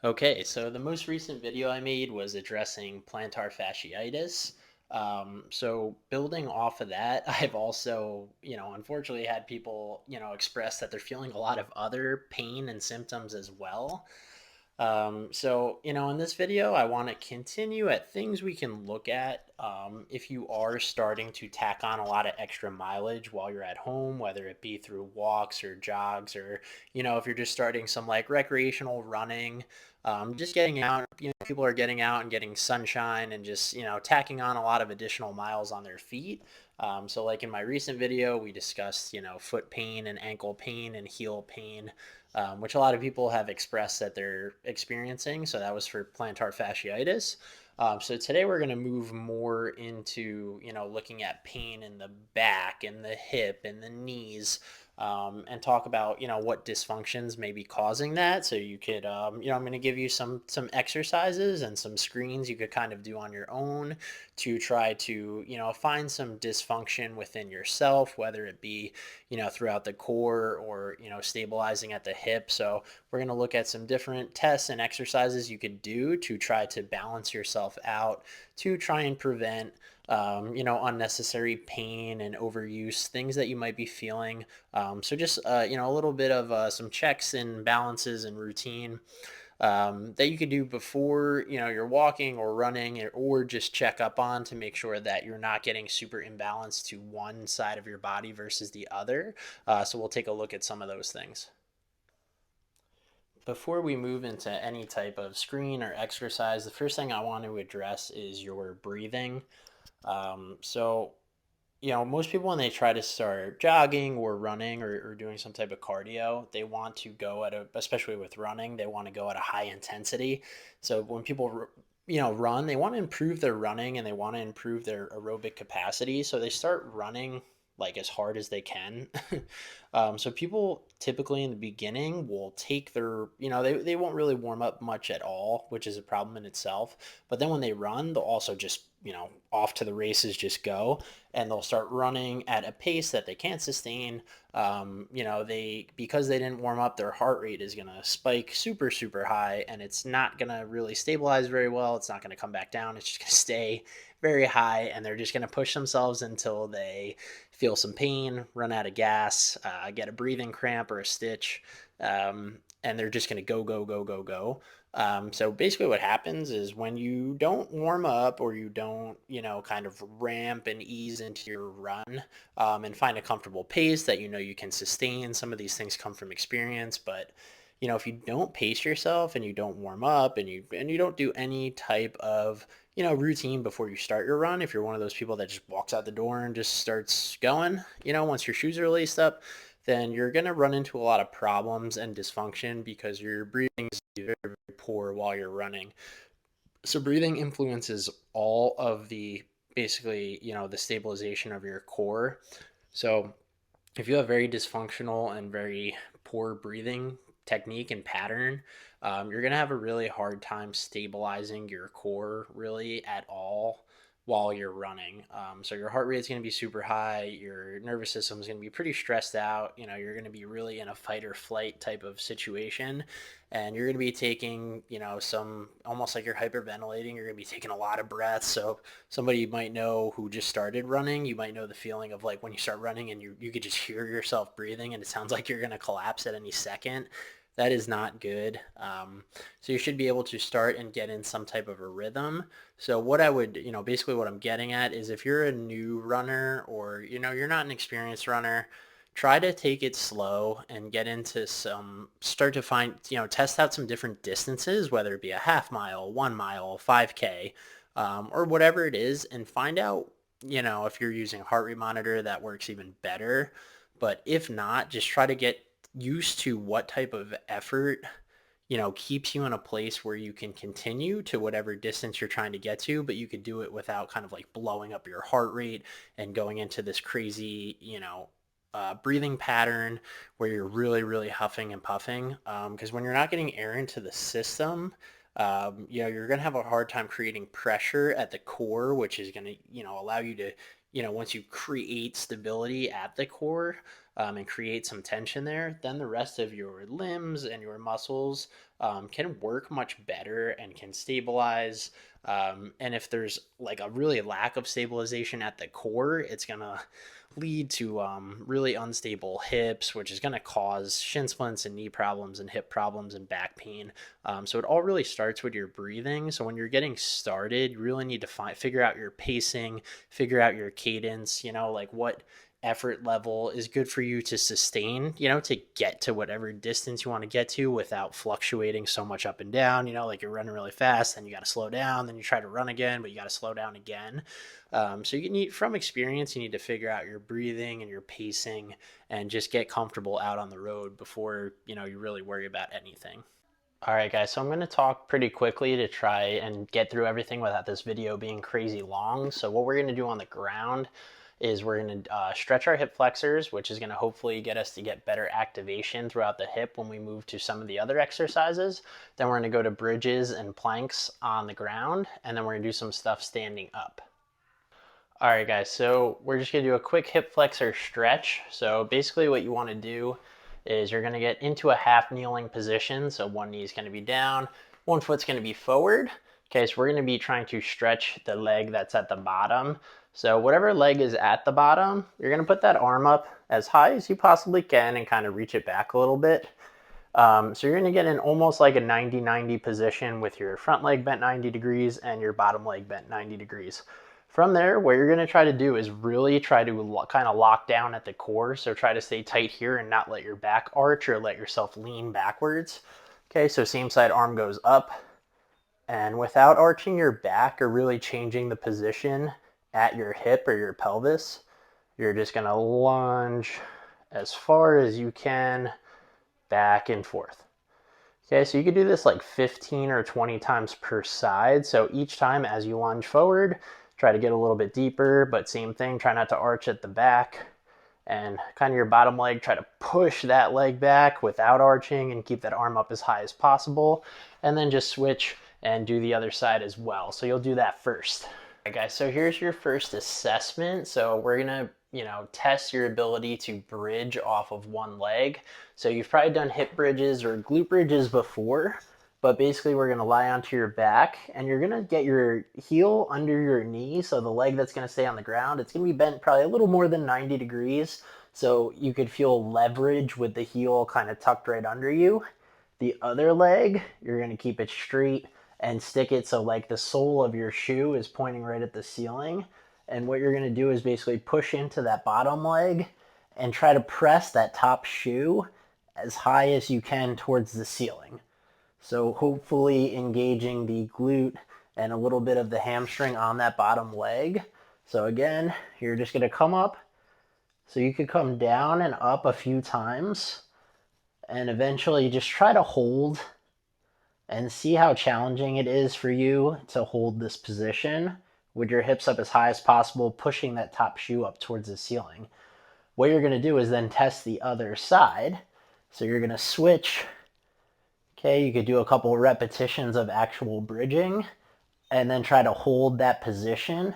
Okay, so the most recent video I made was addressing plantar fasciitis. So building off of that, I've also, unfortunately had people, express that they're feeling a lot of other pain and symptoms as well. In this video, I want to continue at things we can look at if you are starting to tack on a lot of extra mileage while you're at home, whether it be through walks or jogs, or, if you're just starting some like recreational running, just getting out, people are getting out and getting sunshine and just, tacking on a lot of additional miles on their feet. So like in my recent video, we discussed, foot pain and ankle pain and heel pain, which a lot of people have expressed that they're experiencing. So that was for plantar fasciitis. So today we're going to move more into, looking at pain in the back and the hip and the knees, and talk about, what dysfunctions may be causing that. So you could, I'm going to give you some exercises and some screens you could kind of do on your own to try to, find some dysfunction within yourself, whether it be, throughout the core or, stabilizing at the hip. So we're going to look at some different tests and exercises you could do to try to balance yourself out to try and prevent unnecessary pain and overuse, things that you might be feeling. So just, a little bit of some checks and balances and routine that you could do before, you're walking or running, or just check up on to make sure that you're not getting super imbalanced to one side of your body versus the other. So we'll take a look at some of those things. Before we move into any type of screen or exercise, the first thing I want to address is your breathing. So most people when they try to start jogging or running or doing some type of cardio, they want to go at especially with running, they want to go at a high intensity. So when people, run, they want to improve their running and they want to improve their aerobic capacity. So they start running like as hard as they can. So people typically in the beginning will take their, they won't really warm up much at all, which is a problem in itself. But then when they run, they'll also just, off to the races just go, and they'll start running at a pace that they can't sustain. They, because they didn't warm up, their heart rate is going to spike super, super high, and it's not going to really stabilize very well. It's not going to come back down. It's just going to stay very high, and they're just going to push themselves until they feel some pain, run out of gas, get a breathing cramp or a stitch, and they're just going to go, go, go, go, go. So basically, what happens is when you don't warm up or you don't, kind of ramp and ease into your run, and find a comfortable pace that you can sustain. Some of these things come from experience, but if you don't pace yourself and you don't warm up and you don't do any type of routine before you start your run, if you're one of those people that just walks out the door and just starts going, once your shoes are laced up, then you're going to run into a lot of problems and dysfunction because your breathing is very, very poor while you're running. So breathing influences all of the, basically, the stabilization of your core. So if you have very dysfunctional and very poor breathing technique and pattern, you're going to have a really hard time stabilizing your core really at all while you're running. So your heart rate is going to be super high. Your nervous system is going to be pretty stressed out. You're going to be really in a fight or flight type of situation. And you're going to be taking, some almost like you're hyperventilating. You're going to be taking a lot of breaths. So somebody you might know who just started running, you might know the feeling of like when you start running and you could just hear yourself breathing and it sounds like you're going to collapse at any second. That is not good. So you should be able to start and get in some type of a rhythm. So what I would, basically what I'm getting at is if you're a new runner or, you're not an experienced runner, try to take it slow and get into start to find, test out some different distances, whether it be a half mile, 1 mile, 5K, or whatever it is, and find out, if you're using a heart rate monitor, that works even better. But if not, just try to get used to what type of effort, keeps you in a place where you can continue to whatever distance you're trying to get to, but you could do it without kind of like blowing up your heart rate and going into this crazy, breathing pattern where you're really, really huffing and puffing. Because when you're not getting air into the system, you're going to have a hard time creating pressure at the core, which is going to, allow you to, once you create stability at the core, and create some tension there, then the rest of your limbs and your muscles can work much better and can stabilize. And if there's like a really lack of stabilization at the core, it's going to lead to really unstable hips, which is going to cause shin splints and knee problems and hip problems and back pain. So it all really starts with your breathing. So when you're getting started, you really need to figure out your pacing, figure out your cadence, like what effort level is good for you to sustain, to get to whatever distance you want to get to without fluctuating so much up and down, like you're running really fast, then you got to slow down, then you try to run again, but you got to slow down again. So you need, from experience, you need to figure out your breathing and your pacing and just get comfortable out on the road before, you really worry about anything. All right, guys, so I'm going to talk pretty quickly to try and get through everything without this video being crazy long. So what we're going to do on the ground is we're going to stretch our hip flexors, which is going to hopefully get us to get better activation throughout the hip when we move to some of the other exercises. Then we're going to go to bridges and planks on the ground, and then we're going to do some stuff standing up. All right, guys, so we're just going to do a quick hip flexor stretch. So basically what you want to do is you're going to get into a half kneeling position. So one knee is going to be down, one foot's going to be forward. Okay, so we're going to be trying to stretch the leg that's at the bottom. So whatever leg is at the bottom, you're going to put that arm up as high as you possibly can and kind of reach it back a little bit. So you're going to get in almost like a 90-90 position with your front leg bent 90 degrees and your bottom leg bent 90 degrees. From there, what you're going to try to do is really try to kind of lock down at the core. So try to stay tight here and not let your back arch or let yourself lean backwards. Okay, so same side arm goes up. And without arching your back or really changing the position at your hip or your pelvis, you're just going to lunge as far as you can back and forth. Okay, so you could do this like 15 or 20 times per side. So each time as you lunge forward, try to get a little bit deeper, but same thing, try not to arch at the back. And kind of your bottom leg, try to push that leg back without arching and keep that arm up as high as possible. And then just switch and do the other side as well. So you'll do that first. All right, guys, so here's your first assessment. So we're gonna, test your ability to bridge off of one leg. So you've probably done hip bridges or glute bridges before, but basically we're gonna lie onto your back and you're gonna get your heel under your knee. So the leg that's gonna stay on the ground, it's gonna be bent probably a little more than 90 degrees. So you could feel leverage with the heel kind of tucked right under you. The other leg, you're gonna keep it straight and stick it so like the sole of your shoe is pointing right at the ceiling. And what you're going to do is basically push into that bottom leg and try to press that top shoe as high as you can towards the ceiling. So hopefully engaging the glute and a little bit of the hamstring on that bottom leg. So again, you're just going to come up. So you could come down and up a few times and eventually just try to hold and see how challenging it is for you to hold this position with your hips up as high as possible, pushing that top shoe up towards the ceiling. What you're going to do is then test the other side. So you're going to switch. Okay, you could do a couple repetitions of actual bridging and then try to hold that position.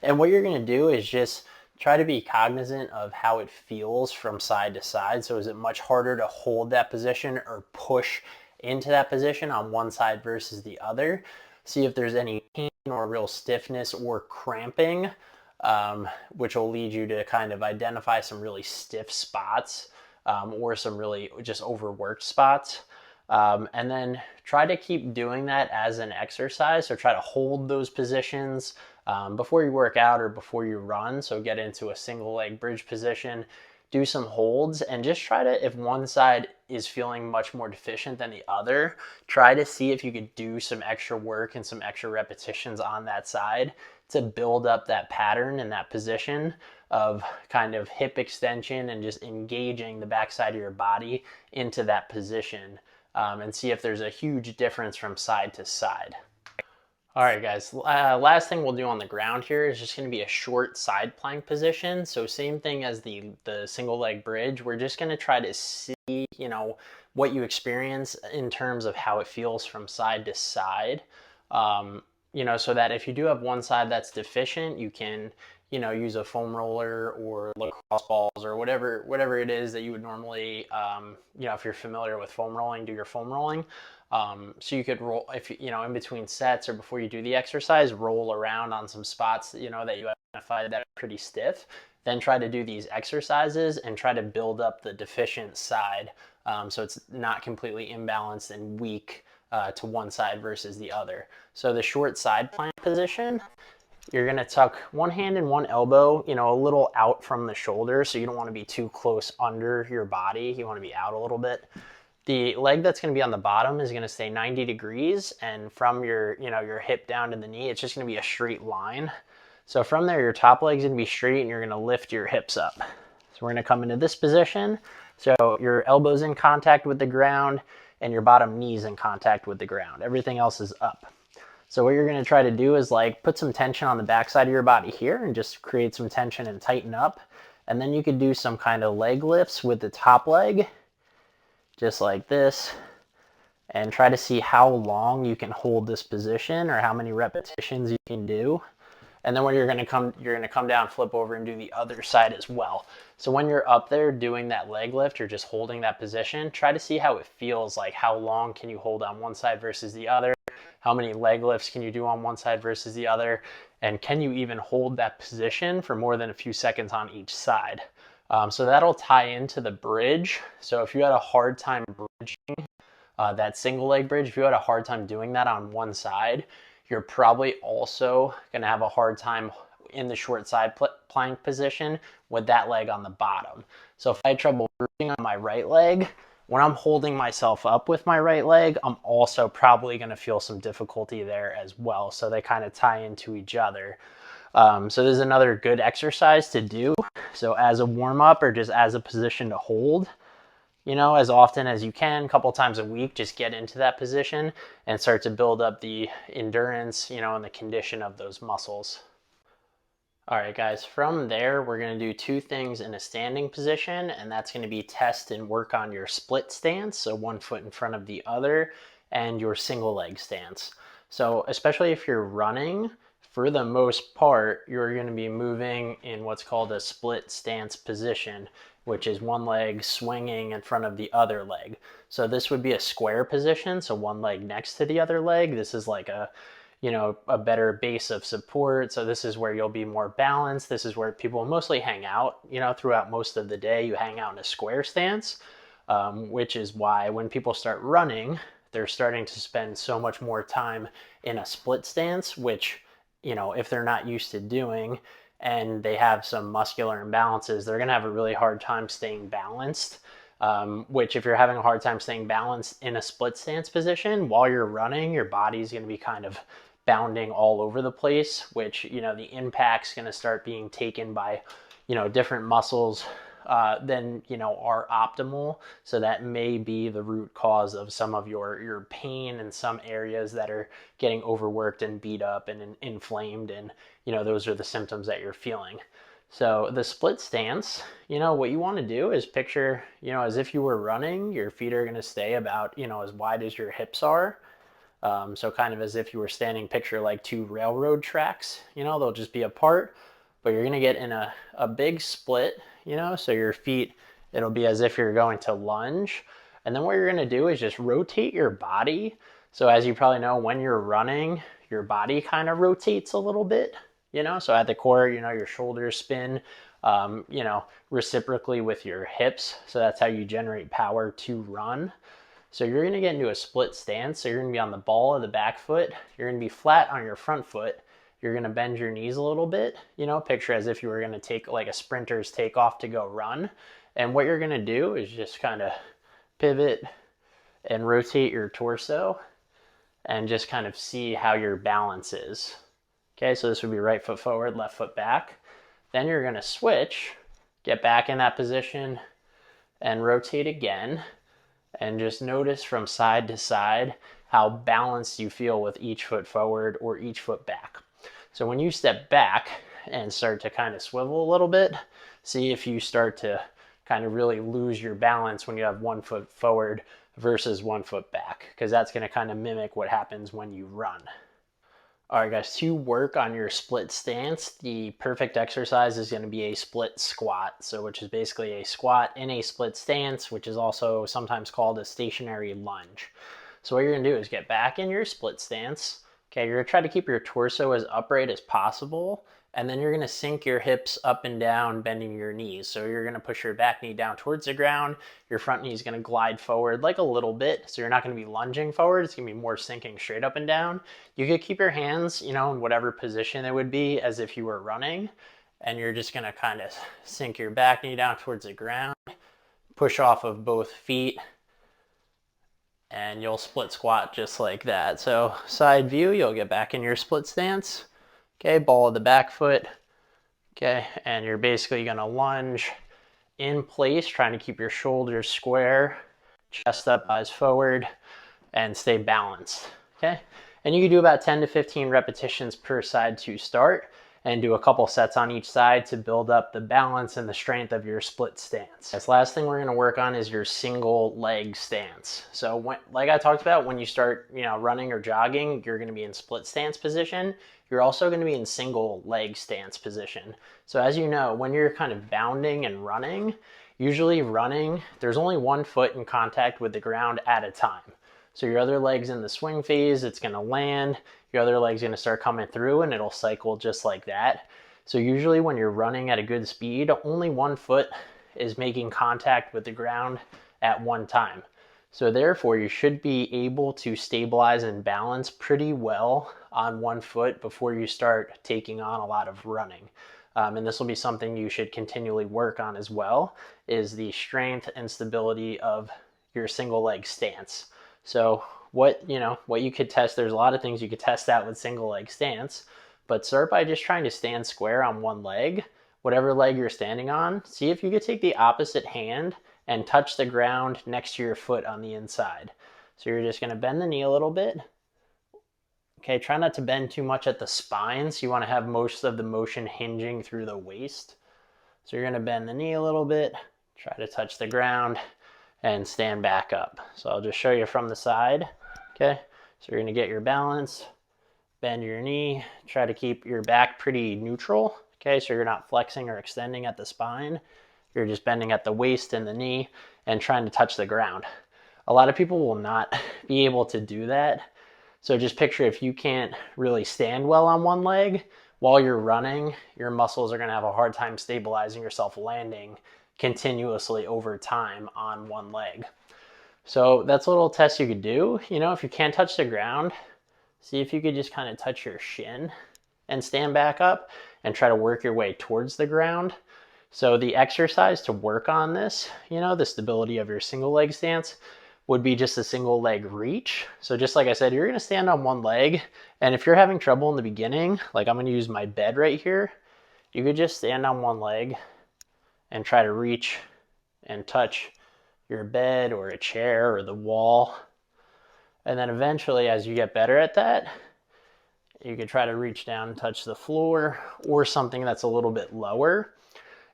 And what you're going to do is just try to be cognizant of how it feels from side to side. So is it much harder to hold that position or push into that position on one side versus the other? See if there's any pain or real stiffness or cramping, which will lead you to kind of identify some really stiff spots or some really just overworked spots. And then try to keep doing that as an exercise. So try to hold those positions before you work out or before you run. So get into a single leg bridge position, do some holds, and just try to, if one side is feeling much more deficient than the other, try to see if you could do some extra work and some extra repetitions on that side to build up that pattern and that position of kind of hip extension and just engaging the backside of your body into that position, and see if there's a huge difference from side to side. All right, guys, last thing we'll do on the ground here is just going to be a short side plank position. So same thing as the single leg bridge. We're just going to try to see, what you experience in terms of how it feels from side to side. So that if you do have one side that's deficient, you can, use a foam roller or lacrosse balls or whatever it is that you would normally, if you're familiar with foam rolling, do your foam rolling. So you could roll, if in between sets or before you do the exercise, roll around on some spots that you identified that are pretty stiff. Then try to do these exercises and try to build up the deficient side, so it's not completely imbalanced and weak to one side versus the other. So the short side plank position, you're going to tuck one hand and one elbow, a little out from the shoulder. So you don't want to be too close under your body. You want to be out a little bit. The leg that's going to be on the bottom is going to stay 90 degrees. And from your hip down to the knee, it's just going to be a straight line. So from there, your top leg's going to be straight and you're going to lift your hips up. So we're going to come into this position. So your elbow's in contact with the ground and your bottom knee's in contact with the ground. Everything else is up. So what you're going to try to do is put some tension on the backside of your body here and just create some tension and tighten up. And then you could do some kind of leg lifts with the top leg, just like this, and try to see how long you can hold this position or how many repetitions you can do. And then when you're going to come down, flip over and do the other side as well. So when you're up there doing that leg lift or just holding that position, try to see how it feels, like how long can you hold on one side versus the other. How many leg lifts can you do on one side versus the other? And can you even hold that position for more than a few seconds on each side? So that'll tie into the bridge. So if you had a hard time bridging that single leg bridge, if you had a hard time doing that on one side, you're probably also going to have a hard time in the short side plank position with that leg on the bottom. So if I had trouble bridging on my right leg, when I'm holding myself up with my right leg, I'm also probably going to feel some difficulty there as well. So they kind of tie into each other. So there's another good exercise to do. So as a warm up or just as a position to hold, as often as you can, a couple times a week, just get into that position and start to build up the endurance, and the condition of those muscles. All right, guys, from there, we're going to do two things in a standing position, and that's going to be test and work on your split stance, so one foot in front of the other, and your single leg stance. So especially if you're running, for the most part, you're going to be moving in what's called a split stance position, which is one leg swinging in front of the other leg. So this would be a square position, so one leg next to the other leg. This is like a better base of support. So this is where you'll be more balanced. This is where people mostly hang out, throughout most of the day. You hang out in a square stance, which is why when people start running, they're starting to spend so much more time in a split stance, which, if they're not used to doing and they have some muscular imbalances, they're going to have a really hard time staying balanced. Which if you're having a hard time staying balanced in a split stance position while you're running, your body's going to be kind of bounding all over the place, which, the impact's going to start being taken by, different muscles than, are optimal. So that may be the root cause of some of your pain in some areas that are getting overworked and beat up and inflamed. And, those are the symptoms that you're feeling. So the split stance, what you want to do is picture, as if you were running, your feet are going to stay about, as wide as your hips are. So kind of as if you were standing, picture like two railroad tracks, they'll just be apart, but you're going to get in a big split, so your feet, it'll be as if you're going to lunge. And then what you're going to do is just rotate your body. So as you probably know, when you're running, your body kind of rotates a little bit, so at the core, your shoulders spin, reciprocally with your hips. So that's how you generate power to run. So you're going to get into a split stance. So you're going to be on the ball of the back foot. You're going to be flat on your front foot. You're going to bend your knees a little bit, picture as if you were going to take like a sprinter's takeoff to go run. And what you're going to do is just kind of pivot and rotate your torso and just kind of see how your balance is. Okay, so this would be right foot forward, left foot back. Then you're going to switch, get back in that position and rotate again. And just notice from side to side how balanced you feel with each foot forward or each foot back. So when you step back and start to kind of swivel a little bit, see if you start to kind of really lose your balance when you have one foot forward versus one foot back, because that's going to kind of mimic what happens when you run. All right, guys, to work on your split stance, the perfect exercise is going to be a split squat. So, which is basically a squat in a split stance, which is also sometimes called a stationary lunge. So, what you're going to do is get back in your split stance. Okay, you're going to try to keep your torso as upright as possible. And then you're going to sink your hips up and down, bending your knees. So you're going to push your back knee down towards the ground. Your front knee is going to glide forward like a little bit. So you're not going to be lunging forward. It's going to be more sinking straight up and down. You could keep your hands, in whatever position it would be as if you were running. And you're just going to kind of sink your back knee down towards the ground. Push off of both feet. And you'll split squat just like that. So side view, you'll get back in your split stance. Okay, ball of the back foot. Okay, and you're basically gonna lunge in place, trying to keep your shoulders square, chest up, eyes forward, and stay balanced. Okay, and you can do about 10 to 15 repetitions per side to start, and do a couple sets on each side to build up the balance and the strength of your split stance. This last thing we're going to work on is your single leg stance. So like I talked about, when you start running or jogging, you're going to be in split stance position. You're also going to be in single leg stance position. So as you know, when you're kind of bounding and running, usually running, there's only one foot in contact with the ground at a time. So your other leg's in the swing phase, it's going to land, your other leg's going to start coming through, and it'll cycle just like that. So usually when you're running at a good speed, only one foot is making contact with the ground at one time. So therefore, you should be able to stabilize and balance pretty well on one foot before you start taking on a lot of running. And this will be something you should continually work on as well, is the strength and stability of your single leg stance. So what you could test, there's a lot of things you could test out with single leg stance, but start by just trying to stand square on one leg, whatever leg you're standing on. See if you could take the opposite hand and touch the ground next to your foot on the inside. So you're just going to bend the knee a little bit. Okay, try not to bend too much at the spine, so you want to have most of the motion hinging through the waist. So you're going to bend the knee a little bit, try to touch the ground, and stand back up. So I'll just show you from the side. Okay, so you're going to get your balance, bend your knee, try to keep your back pretty neutral. Okay, so you're not flexing or extending at the spine. You're just bending at the waist and the knee and trying to touch the ground. A lot of people will not be able to do that. So just picture, if you can't really stand well on one leg while you're running, your muscles are going to have a hard time stabilizing yourself landing continuously over time on one leg. So that's a little test you could do. If you can't touch the ground, see if you could just kind of touch your shin and stand back up and try to work your way towards the ground. So the exercise to work on this, the stability of your single leg stance, would be just a single leg reach. So just like I said, you're going to stand on one leg. And if you're having trouble in the beginning, like I'm going to use my bed right here, you could just stand on one leg and try to reach and touch your bed or a chair or the wall. And then eventually, as you get better at that, you could try to reach down and touch the floor or something that's a little bit lower,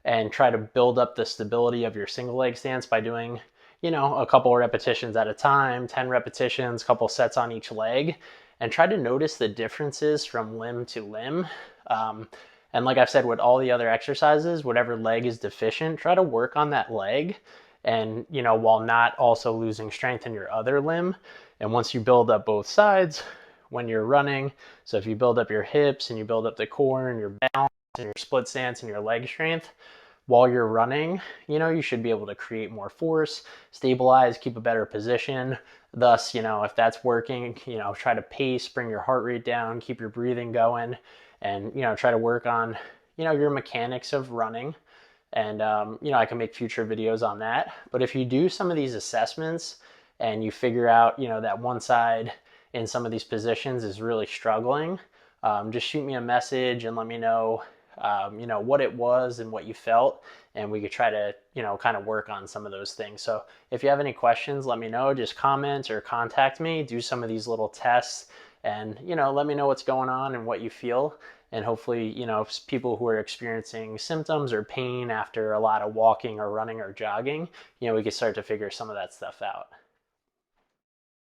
and try to build up the stability of your single leg stance by doing a couple repetitions at a time, 10 repetitions, couple sets on each leg, and try to notice the differences from limb to limb. And like I've said with all the other exercises, whatever leg is deficient, try to work on that leg, and while not also losing strength in your other limb. And once you build up both sides when you're running, so if you build up your hips and you build up the core and your balance and your split stance and your leg strength, while you're running, you should be able to create more force, stabilize, keep a better position. Thus, if that's working, try to pace, bring your heart rate down, keep your breathing going, and, try to work on, your mechanics of running. And, I can make future videos on that. But if you do some of these assessments and you figure out, that one side in some of these positions is really struggling, just shoot me a message and let me know what it was and what you felt, and we could try to, kind of work on some of those things. So if you have any questions, let me know, just comment or contact me, do some of these little tests, and, let me know what's going on and what you feel. And hopefully, people who are experiencing symptoms or pain after a lot of walking or running or jogging, we can start to figure some of that stuff out.